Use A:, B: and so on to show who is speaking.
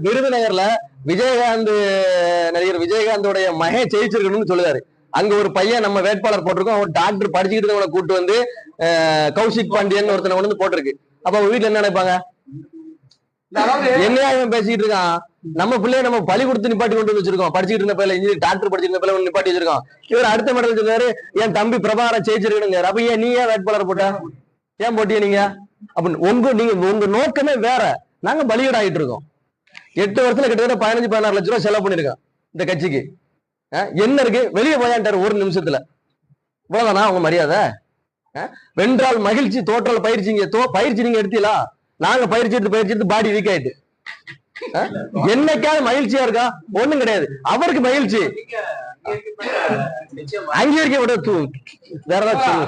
A: விருதுநகர்ல விஜயகாந்த் நடிகர் விஜயகாந்தோடைய மகன் ஜெயிச்சிருக்கணும்னு சொல்லுவாரு. அங்க ஒரு பையன் நம்ம வேட்பாளர் போட்டிருக்கோம், அவன் டாக்டர் படிச்சுக்கிட்டு கூட்டு வந்து கௌஷிக் பாண்டியன் ஒருத்தனை கொண்டு வந்து போட்டிருக்கு. அப்ப அவங்க வீட்டுல என்ன நினைப்பாங்க? என்னையா இவன் பேசிக்கிட்டு இருக்கான், நம்ம பிள்ளைய நம்ம பழி கொடுத்து நிப்பாட்டி கொண்டு வச்சிருக்கோம், படிச்சுட்டு இருந்த பிள்ளை இன்ஜினியர் டாக்டர் படிச்சிருந்த பிள்ளை நிப்பாட்டி வச்சிருக்கோம். இவர் அடுத்த மேடல் சொல்றாரு என் தம்பி பிரபாகரன் ஜெயிச்சிருக்கணுங்க. அப்ப ஏன் நீ ஏன் வேட்பாளர் போட்ட, ஏன் போட்டிய நீங்க? அப்ப நீங்க உங்க நோக்கமே வேற. நாங்க பலிகடாயிட்டு இருக்கோம். 8 வருஷத்துல கிட்டத்தட்ட 15-16 லட்சம் ரூபாய் செலவு பண்ணிருக்கோம் இந்த கட்சிக்கு. என்ன இருக்கு? வெளியே போயாண்டாரு ஒரு நிமிஷத்துல. இவ்வளவுதானா உங்க மரியாதை? வென்றால் மகிழ்ச்சி, தோற்றால் பயிற்சிங்க. பயிற்சி நீங்க எடுத்தீங்களா? நாங்க பயிற்சி எடுத்து பாடி வீக் ஆயிட்டு என்னைக்காவது மகிழ்ச்சியா இருக்கா? ஒண்ணும் கிடையாது. அவருக்கு மகிழ்ச்சி அங்கீகரிக்கப்பட்ட வேற ஏதாச்சும்